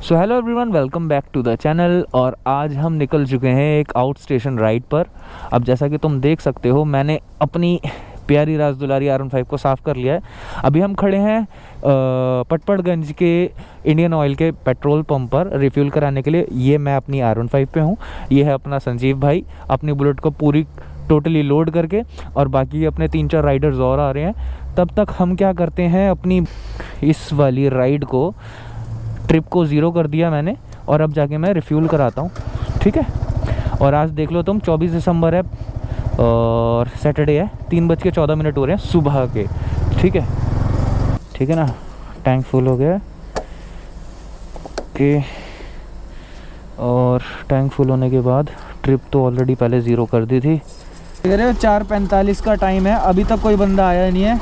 So hello everyone, welcome back to the channel. और आज हम निकल चुके हैं एक आउट स्टेशन राइड पर। अब जैसा कि तुम देख सकते हो, मैंने अपनी प्यारी राज दुलारी R15 को साफ़ कर लिया है। अभी हम खड़े हैं पटपड़गंज के इंडियन ऑयल के पेट्रोल पंप पर रिफ्यूल कराने के लिए। ये मैं अपनी R15 पे हूँ, ये है अपना संजीव भाई अपनी बुलेट को पूरी टोटली लोड करके, और बाकी अपने 3-4 राइडर्स और आ रहे हैं। तब तक हम क्या करते हैं, अपनी इस वाली राइड को ट्रिप को ज़ीरो कर दिया मैंने, और अब जाके मैं रिफ्यूल कराता हूँ, ठीक है। और आज देख लो तुम, 24 दिसंबर है और सैटरडे है, 3:14 हो रहे हैं सुबह के, ठीक है ना। टैंक फुल हो गया कि, और टैंक फुल होने के बाद ट्रिप तो ऑलरेडी पहले ज़ीरो कर दी थी। 4:45 का टाइम है, अभी तक कोई बंदा आया नहीं है।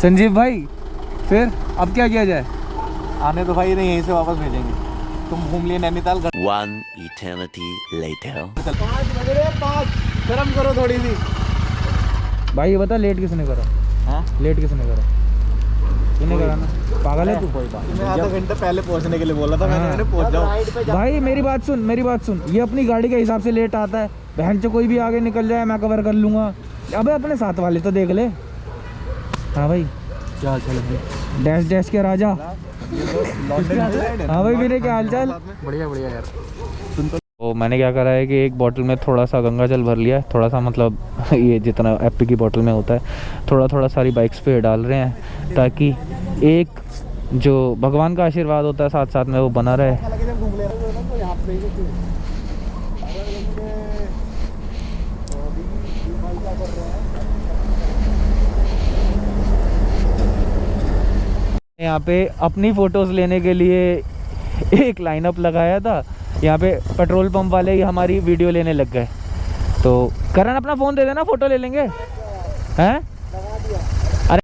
संजीव भाई, फिर अब क्या किया जाए? आने तो भाई नहीं, यहीं से वापस भेजेंगे। तुम घूम लिए नैनीताल। 1 eternity later 5 बज रहे हैं, 5 गरम करो थोड़ी सी। भाई ये बता, लेट किसने करा? हाँ, लेट किसने करा? तूने करा ना, पागल है तू। कोई बात मैं आधा घंटे पहले पहुंचने के लिए बोला था। मैंने पहुंच जाओ। भाई मेरी बात सुन, ये अपनी गाड़ी के हिसाब से लेट आता है। बहन से कोई भी आगे निकल जाए मैं कवर कर लूँगा। अबे अपने साथ वाले तो देख ले। हाँ भाई, क्या चल भाई, डैश डैश के राजा। हाँ भाई, मेरे क्या हाल चाल? बढ़िया यार। तो मैंने क्या करा है कि एक बोतल में थोड़ा सा गंगा जल भर लिया है, थोड़ा सा मतलब ये जितना एपी की बोतल में होता है, थोड़ा सारी बाइक्स पे डाल रहे हैं, ताकि एक जो भगवान का आशीर्वाद होता है साथ साथ में वो बना रहे। यहाँ पे अपनी फ़ोटोज़ लेने के लिए एक लाइनअप लगाया था। यहाँ पे पेट्रोल पंप वाले ही हमारी वीडियो लेने लग गए। तो करण अपना फ़ोन दे देना, फ़ोटो ले लेंगे, हैं? अरे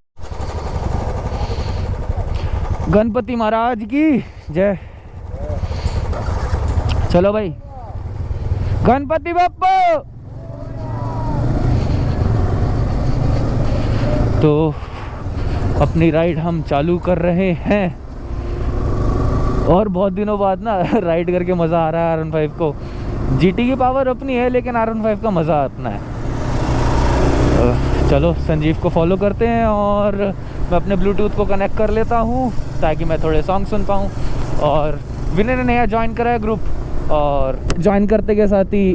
गणपति महाराज की जय। चलो भाई, गणपति बप्पा। तो अपनी राइड हम चालू कर रहे हैं, और बहुत दिनों बाद ना राइड करके मज़ा आ रहा है। R15 को GT की पावर अपनी है, लेकिन R15 का मज़ा अपना है। चलो संजीव को फॉलो करते हैं, और मैं अपने ब्लूटूथ को कनेक्ट कर लेता हूँ ताकि मैं थोड़े सॉन्ग सुन पाऊँ। और विनय ने नया ज्वाइन करा है ग्रुप, और ज्वाइन करते के साथ ही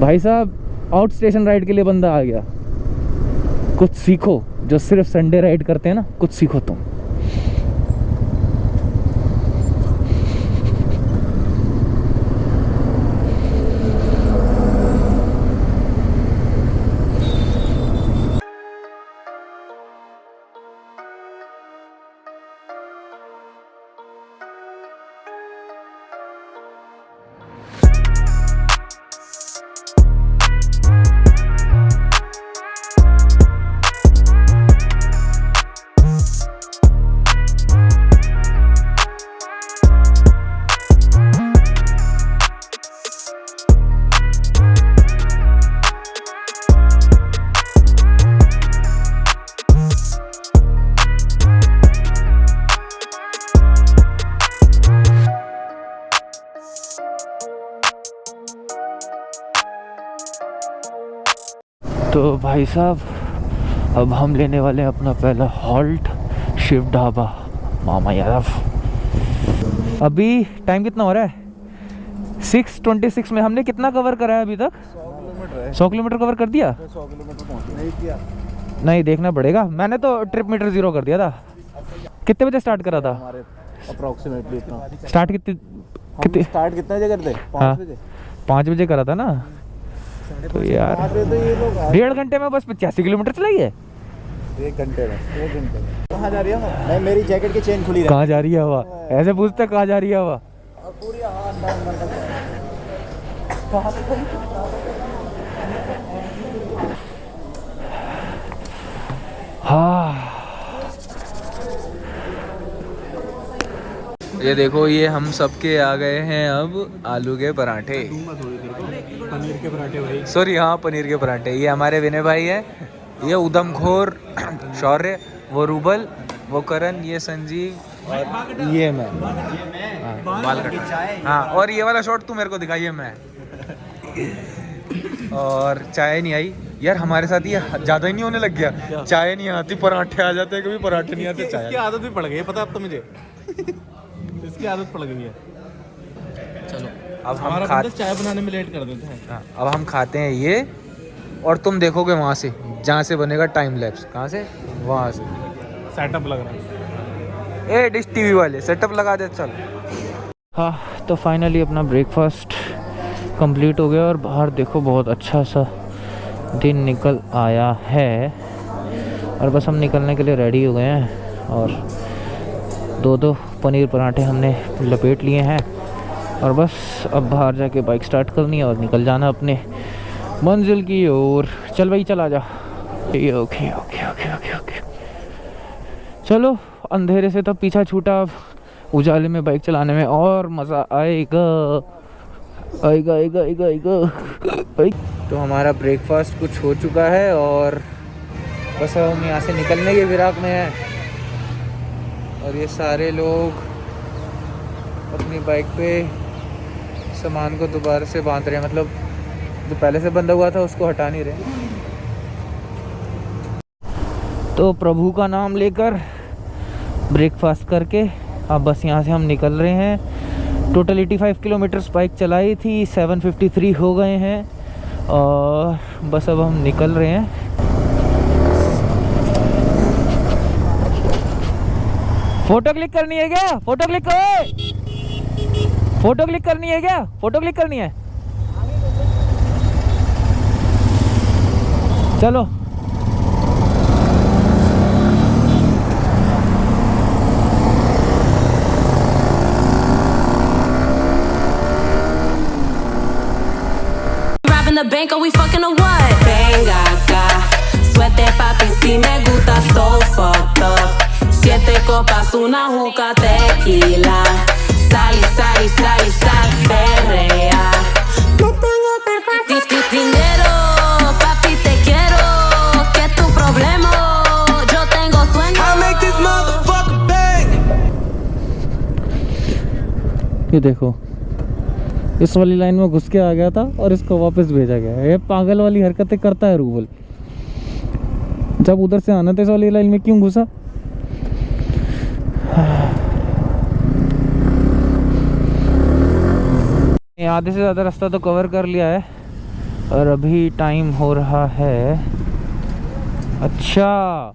भाई साहब आउट स्टेशन राइड के लिए बंदा आ गया। कुछ सीखो, जो सिर्फ संडे राइड करते हैं ना, कुछ सीखो तुम। तो भाई साहब, अब हम लेने वाले हैं अपना पहला हॉल्ट, शिव ढाबा, मामा यादव। अभी टाइम कितना हो रहा है? 6:26 में हमने कितना कवर करा है अभी तक? 100 किलोमीटर कवर कर दिया। 100 किलोमीटर पहुंच नहीं किया। नहीं, देखना पड़ेगा। मैंने तो ट्रिप मीटर ज़ीरो कर दिया था। कितने बजे स्टार्ट करा था? हमारे अप्रोक्सीमेटली इतना। स्टार्ट कितने स्टार्ट कितने बजे करते? 5 बजे। 5 बजे करा था ना। तो यार 5 बजे तो ये लोग 1.5 घंटे में बस 85 किलोमीटर चलाई है। 1 घंटे में। कहाँ जा रही है? नहीं, मेरी जैकेट की चेन खुली है। कहाँ जा रही है हवा? ऐसे पूछते कहाँ जा रही है हवा? पूरी हाँ, ये देखो, ये हम सबके आ गए हैं अब आलू के पराठे। पनीर के पराठे भाई। सॉरी, हाँ पनीर के पराठे। ये हमारे विनय भाई है, ये उदमखोर शौर्य, वो रूबल, वो करण, ये संजीव, और ये मैं बाल कटा। हाँ, और ये वाला शॉट तू मेरे को दिखाइए मैं। और चाय नहीं आई यार हमारे साथ, ये ज़्यादा ही नहीं होने लग गया। चाय नहीं आती, पराठे आ जाते हैं, कभी पराठे नहीं आते, चाय। इसकी आदत भी पड़ गई है, पता अब तो मुझे। इसकी आदत पड़ गई है। चलो अब हम हमारा बंदा चाय बनाने में लेट कर देते हैं। हाँ, अब हम खाते हैं ये, और तुम देखोगे वहाँ से, जहाँ से बनेगा टाइम लैप्स। कहाँ से? वहाँ से। सेटअप लग रहा है। ए डिश टीवी वाले सेटअप लगा दे। चल हाँ, तो फाइनली अपना ब्रेकफास्ट कंप्लीट हो गया, और बाहर देखो बहुत अच्छा सा दिन निकल आया है, और बस हम निकलने के लिए रेडी हो गए हैं। और दो पनीर पराठे हमने लपेट लिए हैं, और बस अब बाहर जाके बाइक स्टार्ट करनी है और निकल जाना अपने मंजिल की ओर। चल भाई चल आ जा। Okay okay okay okay okay okay. चलो, अंधेरे से तो पीछा छूटा, अब उजाले में बाइक चलाने में और मज़ा आएगा आएगा आएगा आएगा आएगा। तो हमारा ब्रेकफास्ट कुछ हो चुका है, और बस अब हम यहाँ से निकलने के फिराक में हैं। और ये सारे लोग अपनी बाइक पे सामान को दोबारा से बांध रहे हैं, मतलब जो पहले से बंधा हुआ था उसको हटा नहीं रहे। तो प्रभु का नाम लेकर ब्रेकफास्ट करके अब बस यहाँ से हम निकल रहे हैं। टोटल 85 किलोमीटर्स बाइक चलाई थी, 753 हो गए हैं, और बस अब हम निकल रहे हैं। फोटो क्लिक करनी है क्या? फोटो क्लिक करो। फोटो क्लिक करनी है क्या? फोटो क्लिक करनी है? चलो The bank, are we fucking or what? Venga acá, suerte papi, si me gusta so fucked up. 7 copas, una juca, tequila. Sal y sal y sal y sal, perrea. No tengo dinero, papi, te quiero. ¿Qué es tu problema? Yo tengo sueño. I make this motherfucker bang. ये देखो, इस वाली line में घुस के आ गया था और इसको वापस भेजा गया। ये पागल वाली हरकतें करता है रूबल। जब उधर से आना था इस वाली लाइन में क्यों घुसा? आधे से ज़्यादा रास्ता तो कवर कर लिया है, और अभी टाइम हो रहा है। अच्छा,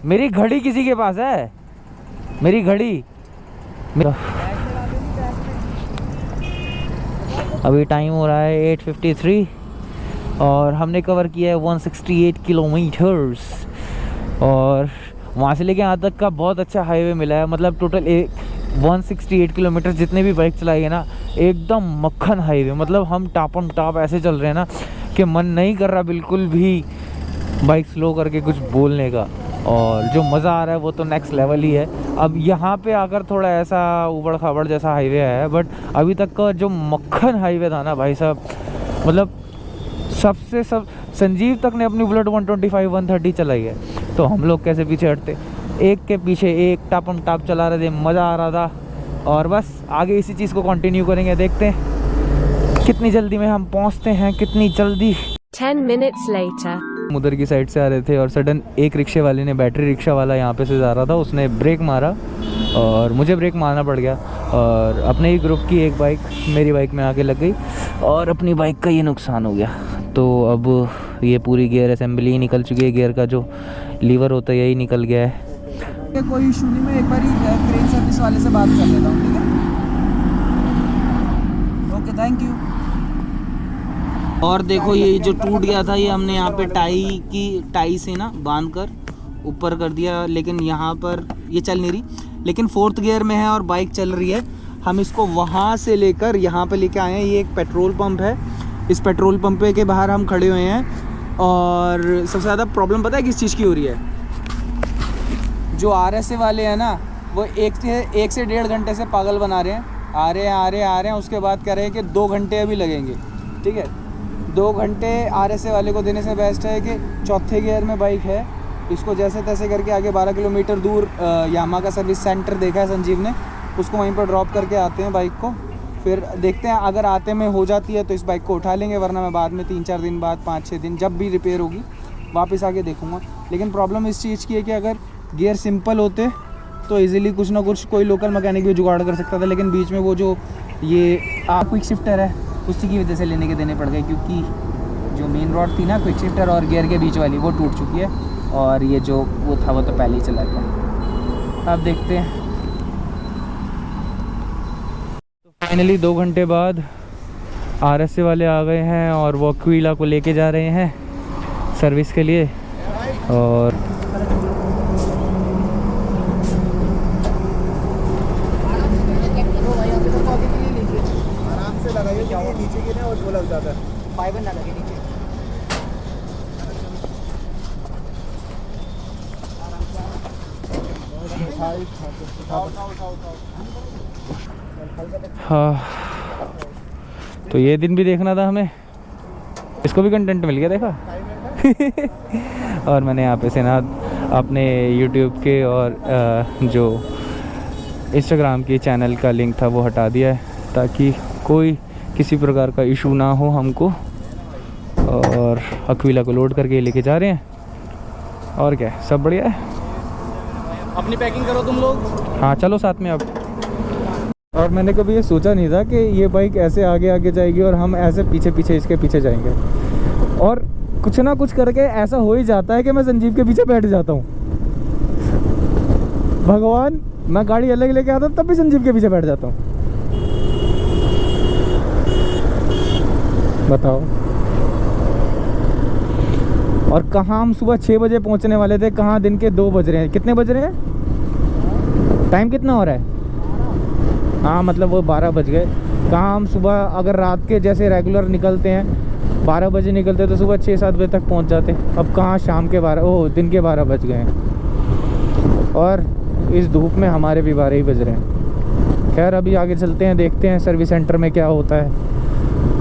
मेरी घड़ी किसी के पास है? मेरी घड़ी अभी टाइम हो रहा है 8:53, और हमने कवर किया है 168 किलोमीटर्स, और वहाँ से लेके यहाँ तक का बहुत अच्छा हाईवे मिला है। मतलब टोटल 168 किलोमीटर जितने भी बाइक चलाई है ना, एकदम मक्खन हाईवे। मतलब हम टापम टाप ऐसे चल रहे हैं ना कि मन नहीं कर रहा बिल्कुल भी बाइक स्लो करके कुछ बोलने का, और जो मज़ा आ रहा है वो तो नेक्स्ट लेवल ही है। अब यहाँ पे आकर थोड़ा ऐसा उबड़ खाबड़ जैसा हाईवे है, बट अभी तक का जो मक्खन हाईवे था ना भाई साहब, मतलब सबसे सब संजीव तक ने अपनी बुलेट 125 130 चलाई है, तो हम लोग कैसे पीछे हटते? एक के पीछे एक टापम टाप चला रहे थे, मज़ा आ रहा था। और बस आगे इसी चीज़ को कंटिन्यू करेंगे, देखते हैं कितनी जल्दी में हम पहुँचते हैं, कितनी जल्दी। 10 minutes later. उधर की साइड से आ रहे थे, और सडन एक रिक्शे वाले ने, बैटरी रिक्शा वाला यहाँ पे से जा रहा था, उसने ब्रेक मारा और मुझे ब्रेक मारना पड़ गया, और अपने ही ग्रुप की एक बाइक मेरी बाइक में आके लग गई, और अपनी बाइक का ये नुकसान हो गया। तो अब ये पूरी गियर असेंबली निकल चुकी है, गियर का जो लीवर होता है यही निकल गया है। कोई इशू नहीं, मैं एक बार क्रेन सर्विस वाले से बात कर लेता हूँ, ठीक है? Okay, thank you. और देखो ये जो टूट गया था, ये हमने यहाँ पे टाई से ना बांध कर ऊपर कर दिया, लेकिन यहाँ पर ये चल नहीं रही, लेकिन 4th गियर में है और बाइक चल रही है। हम इसको वहाँ से लेकर यहाँ पे लेके आए हैं। ये एक पेट्रोल पंप है, इस पेट्रोल पंप के बाहर हम खड़े हुए हैं, और सबसे ज़्यादा प्रॉब्लम पता है किस चीज़ की हो रही है? जो RSA वाले हैं ना, वो एक से 1.5 घंटे से पागल बना रहे हैं। आ रहे हैं, उसके बाद कह रहे हैं कि 2 घंटे अभी लगेंगे, ठीक है? 2 घंटे RSA वाले को देने से बेस्ट है कि 4थे गियर में बाइक है, इसको जैसे तैसे करके आगे 12 किलोमीटर दूर यामा का सर्विस सेंटर देखा है संजीव ने, उसको वहीं पर ड्रॉप करके आते हैं बाइक को। फिर देखते हैं अगर आते में हो जाती है तो इस बाइक को उठा लेंगे, वरना मैं बाद में 3-4 दिन बाद 5-6 दिन जब भी रिपेयर होगी वापस आके देखूँगा। लेकिन प्रॉब्लम इस चीज़ की है कि अगर गियर सिंपल होते तो इजीली कुछ ना कुछ कोई लोकल मैकेनिक भी जुगाड़ कर सकता था, लेकिन बीच में वो जो ये क्विक शिफ्टर है उसी की वजह से लेने के देने पड़ गए, क्योंकि जो मेन रॉड थी ना क्विक शिफ्टर और गियर के बीच वाली वो टूट चुकी है, और ये जो वो था वो तो पहले ही चला गया। अब देखते हैं। तो फाइनली 2 घंटे बाद RSA वाले आ गए हैं और वो अक्विला को लेके जा रहे हैं सर्विस के लिए। और आराम से लगाइए, क्या नीचे गिरे और वो लग जाता है, फाइबर ना लगे नीचे। हाँ, तो ये दिन भी देखना था हमें, इसको भी कंटेंट मिल गया देखा। और मैंने यहाँ पे से ना अपने YouTube के और जो Instagram के चैनल का लिंक था वो हटा दिया है, ताकि कोई किसी प्रकार का इशू ना हो हमको। और अक्विला को लोड करके लेके जा रहे हैं, और क्या है, सब बढ़िया है। अपनी पैकिंग करो तुम लोग। हाँ चलो साथ में अब। और मैंने कभी ये सोचा नहीं था कि ये बाइक ऐसे आगे आगे जाएगी और हम ऐसे पीछे पीछे इसके पीछे जाएंगे, और कुछ ना कुछ करके ऐसा हो ही जाता है कि मैं संजीव के पीछे बैठ जाता हूँ। भगवान, मैं गाड़ी अलग लेके आता हूँ तब भी संजीव के पीछे बैठ जाता हूँ। बताओ। और कहाँ हम सुबह 6 बजे पहुँचने वाले थे, कहाँ दिन के 2 बज रहे हैं। कितने बज रहे हैं? टाइम कितना हो रहा है? हाँ मतलब वो 12 बज गए। कहाँ हम सुबह अगर रात के जैसे रेगुलर निकलते हैं 12 बजे निकलते तो सुबह 6-7 बजे तक पहुँच जाते। अब कहाँ शाम के 12 दिन के 12 बज गए हैं, और इस धूप में हमारे भी 12 ही बज रहे हैं। खैर अभी आगे चलते हैं, देखते हैं सर्विस सेंटर में क्या होता है,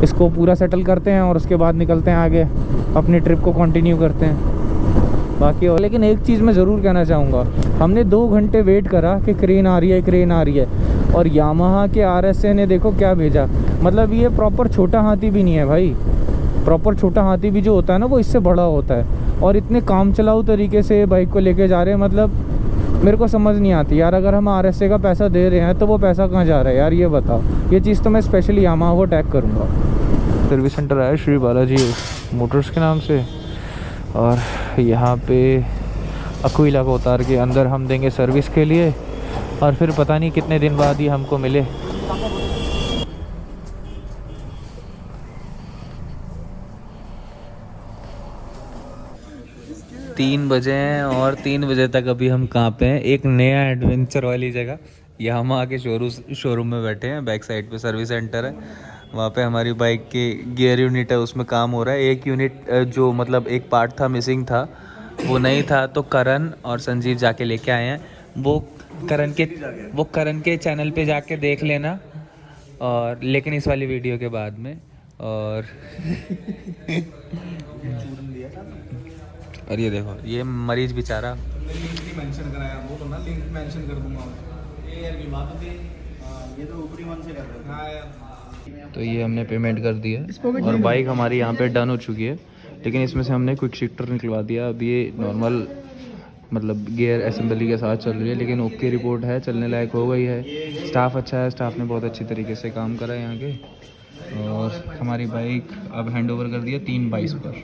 इसको पूरा सेटल करते हैं और उसके बाद निकलते हैं आगे, अपनी ट्रिप को कंटिन्यू करते हैं बाकी। और लेकिन एक चीज़ मैं ज़रूर कहना चाहूँगा, हमने 2 घंटे वेट करा कि क्रेन आ रही है, क्रेन आ रही है, और यामाहा के RSA ने देखो क्या भेजा। मतलब ये प्रॉपर छोटा हाथी भी नहीं है भाई, प्रॉपर छोटा हाथी भी जो होता है ना वो इससे बड़ा होता है, और इतने काम चलाऊ तरीके से बाइक को लेके जा रहे हैं। मतलब मेरे को समझ नहीं आती यार, अगर हम RSA का पैसा दे रहे हैं तो वो पैसा कहाँ जा रहा है यार, ये बताओ। ये चीज़ तो मैं स्पेशली यामाहा को टैग करूँगा। सर्विस सेंटर आया श्री बालाजी मोटर्स के नाम से, और यहाँ पे अक्विला को उतार के अंदर हम देंगे सर्विस के लिए, और फिर पता नहीं कितने दिन बाद ही हमको मिले। 3 बजे हैं और 3 बजे तक अभी हम कहाँ पे हैं? एक नया एडवेंचर वाली जगह, यामाहा के शोरूम में बैठे हैं। बैक साइड पे सर्विस सेंटर है, वहाँ पे हमारी बाइक के गियर यूनिट है उसमें काम हो रहा है। एक यूनिट जो मतलब एक पार्ट था मिसिंग था, वो नहीं था, तो करण और संजीव जाके लेके आए हैं। वो करण के चैनल पे जाके देख लेना, और लेकिन इस वाली वीडियो के बाद में। और और ये देखो ये मरीज बेचारा, मेंशन कराया वो तो ना लिंक मेंशन कर दूंगा। ये यार की बात होती है, ये तो ऊपरी मन से कर रहे हैं। हाँ यार। तो ये हमने पेमेंट कर दिया और बाइक हमारी यहाँ पे डन हो चुकी है। लेकिन इसमें से हमने क्विक शिफ्टर निकलवा दिया। अब ये नॉर्मल मतलब गियर असेंबली के साथ चल रही है, लेकिन ओके रिपोर्ट है, चलने लायक हो गई है। स्टाफ अच्छा है, स्टाफ ने बहुत अच्छी तरीके से काम करा है यहाँ के। और हमारी बाइक अब हैंड ओवर कर दिया 3/22 पर।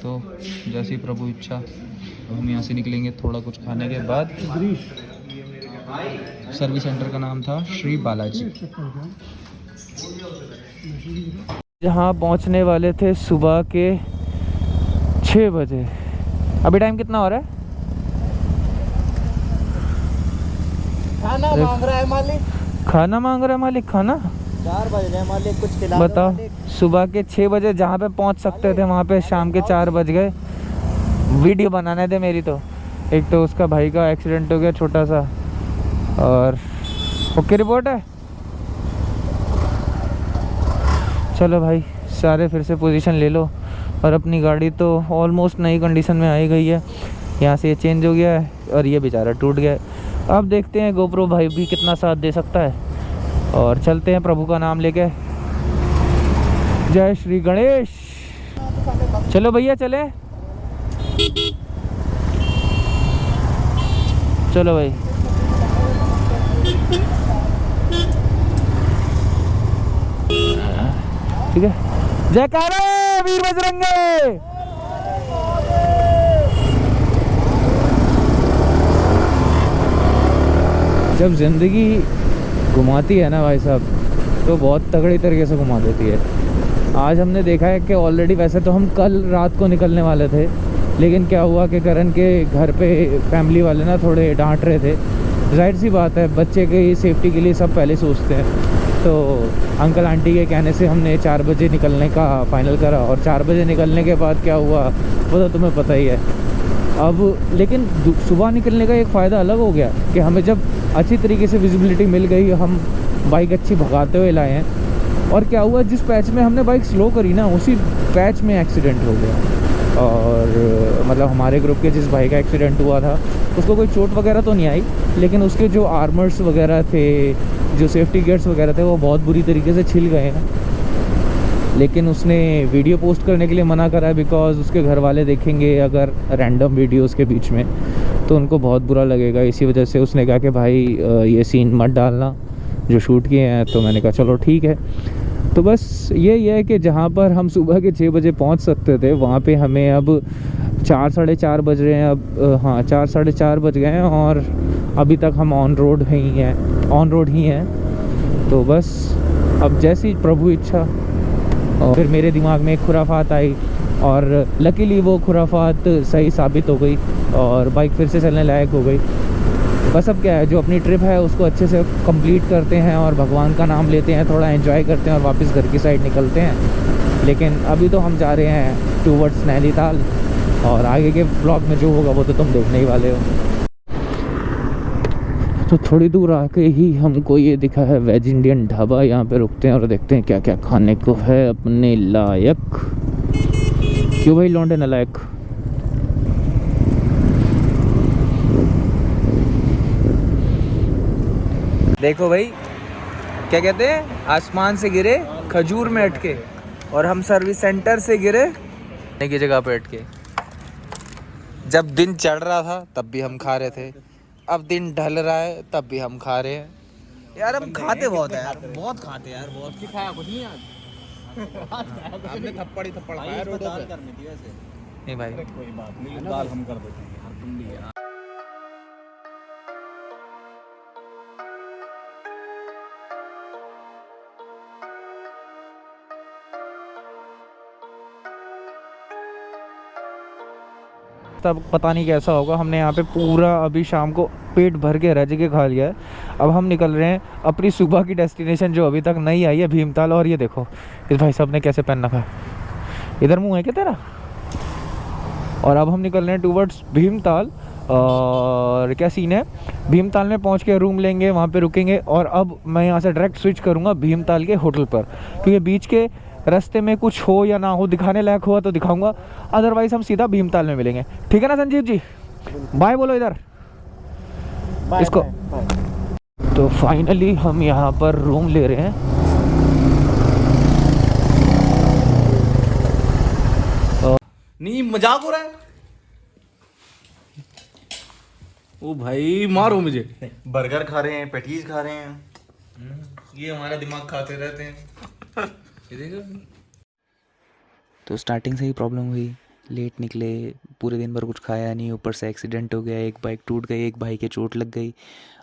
तो जैसी प्रभु इच्छा, तो हम यहाँ से निकलेंगे थोड़ा कुछ खाने के बाद। सर्विस सेंटर का नाम था श्री बालाजी। जहाँ पहुँचने वाले थे सुबह के 6 बजे। अभी टाइम कितना हो रहा है? खाना मांग रहा है मालिक। खाना मांग रहा है मालिक? खाना 4 बज रहे हैं मालिक, कुछ खिला दो बताओ। मालिक। सुबह के 6 बजे जहाँ पे पहुँच सकते थे वहाँ पे शाम के 4 बज गए। वीडियो बनाने दे मेरी। तो एक तो उसका भाई का एक्सीडेंट हो गया छोटा सा, और ओके रिपोर्ट है। चलो भाई सारे फिर से पोजीशन ले लो, और अपनी गाड़ी तो ऑलमोस्ट नई कंडीशन में आई गई है। यहाँ से ये चेंज हो गया है और ये बेचारा टूट गया है। अब देखते हैं गोप्रो भाई भी कितना साथ दे सकता है, और चलते हैं प्रभु का नाम लेके। जय श्री गणेश। चलो भैया चले, चलो भाई। ठीक है, जयकारा वीर बजरंगे। जब जिंदगी घुमाती है ना भाई साहब, तो बहुत तगड़ी तरीके से घुमा देती है। आज हमने देखा है कि ऑलरेडी, वैसे तो हम कल रात को निकलने वाले थे, लेकिन क्या हुआ कि करण के घर पे फैमिली वाले ना थोड़े डांट रहे थे। जाहिर सी बात है, बच्चे की सेफ्टी के लिए सब पहले सोचते हैं। तो अंकल आंटी के कहने से हमने 4 बजे निकलने का फाइनल करा, और 4 बजे निकलने के बाद क्या हुआ वो तो तुम्हें पता ही है। अब लेकिन सुबह निकलने का एक फ़ायदा अलग हो गया कि हमें जब अच्छी तरीके से विजिबिलिटी मिल गई, हम बाइक अच्छी भगाते हुए लाए हैं। और क्या हुआ, जिस पैच में हमने बाइक स्लो करी ना, उसी पैच में एक्सीडेंट हो गया। और मतलब हमारे ग्रुप के जिस भाई का एक्सीडेंट हुआ था उसको कोई चोट वगैरह तो नहीं आई, लेकिन उसके जो आर्मर्स वगैरह थे, जो सेफ्टी गेट्स वगैरह थे, वो बहुत बुरी तरीके से छिल गए हैं। लेकिन उसने वीडियो पोस्ट करने के लिए मना करा है, बिकॉज़ उसके घर वाले देखेंगे अगर रैंडम वीडियोस के बीच में तो उनको बहुत बुरा लगेगा। इसी वजह से उसने कहा कि भाई ये सीन मत डालना जो शूट किए हैं। तो मैंने कहा चलो ठीक है। तो बस यही है कि जहाँ पर हम सुबह के 6 बजे पहुँच सकते थे, वहाँ पे हमें अब 4 साढ़े 4 बज रहे हैं। अब हाँ 4 साढ़े 4 बज गए हैं, और अभी तक हम ऑन रोड ही हैं। तो बस अब जैसी प्रभु इच्छा। और फिर मेरे दिमाग में एक खुराफात आई, और लकीली वो खुराफात सही साबित हो गई, और बाइक फिर से चलने लायक हो गई। बस अब क्या है, जो अपनी ट्रिप है उसको अच्छे से कंप्लीट करते हैं, और भगवान का नाम लेते हैं, थोड़ा एंजॉय करते हैं, और वापस घर की साइड निकलते हैं। लेकिन अभी तो हम जा रहे हैं टूवर्ड्स नैनीताल, और आगे के ब्लॉग में जो होगा वो तो तुम देखने ही वाले हो। तो थोड़ी दूर आके ही हमको ये दिखा है वेज इंडियन ढाबा। यहाँ पे रुकते हैं और देखते हैं क्या क्या खाने को है अपने लायक। क्यों भाई लौंडे नालायक। देखो भाई, क्या कहते हैं, आसमान से गिरे खजूर में अटके, और हम सर्विस सेंटर से गिरे की जगह पे अटके। जब दिन चढ़ रहा था तब भी हम खा रहे थे, अब दिन ढल रहा है तब भी हम खा रहे हैं। यार हम खाते बहुत है यार, बहुत खाते हैं यार, बहुत की खाया कुछ नहीं यार। हमने थप्पड़ खाया रोडों पे। नहीं भाई कोई बात नहीं, दाल हम कर देते हैं यार, तुम भी यार। तब पता नहीं कैसा होगा। हमने यहाँ पे पूरा अभी शाम को पेट भर के रज के खा लिया है। अब हम निकल रहे हैं अपनी सुबह की डेस्टिनेशन जो अभी तक नहीं आई है, भीमताल। और ये देखो इस भाई साहब ने कैसे पहन रखा है, इधर मुंह है क्या तेरा। और अब हम निकल रहे हैं टूवर्ड्स भीमताल। और क्या सीन है, भीमताल में पहुँच के रूम लेंगे, वहाँ पर रुकेंगे, और अब मैं यहाँ से डायरेक्ट स्विच करूँगा भीमताल के होटल पर, क्योंकि बीच के रास्ते में कुछ हो या ना हो, दिखाने लायक हुआ तो दिखाऊंगा, अदरवाइज हम सीधा भीमताल में मिलेंगे। ठीक है ना संजीव जी, बाय बोलो इधर इसको। तो फाइनली हम यहाँ पर रूम ले रहे हैं। नहीं मजाक हो रहा है। ओ भाई मारो मुझे। बर्गर खा रहे हैं, पैटीज खा रहे हैं, ये हमारा दिमाग खाते रहते हैं। तो स्टार्टिंग से ही प्रॉब्लम हुई, लेट निकले, पूरे दिन भर कुछ खाया नहीं, ऊपर से एक्सीडेंट हो गया, एक बाइक टूट गई, एक भाई के चोट लग गई,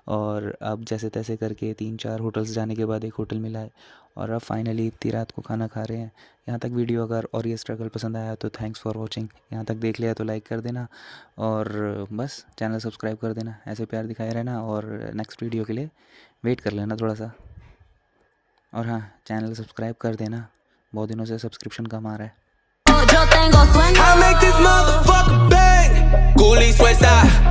और अब जैसे तैसे करके 3-4 होटल्स जाने के बाद एक होटल मिला है, और अब फाइनली इतनी रात को खाना खा रहे हैं। यहाँ तक वीडियो अगर और ये स्ट्रगल पसंद आया तो थैंक्स फॉर वॉचिंग। यहाँ तक देख लिया तो लाइक कर देना, और बस चैनल सब्सक्राइब कर देना, ऐसे प्यार दिखाए रहना, और नेक्स्ट वीडियो के लिए वेट कर लेना थोड़ा सा। और हाँ, चैनल सब्सक्राइब कर देना, बहुत दिनों से सब्सक्रिप्शन कम आ रहा है। Yo tengo sueño. I make this motherfucker bang. Coolie Sweatside.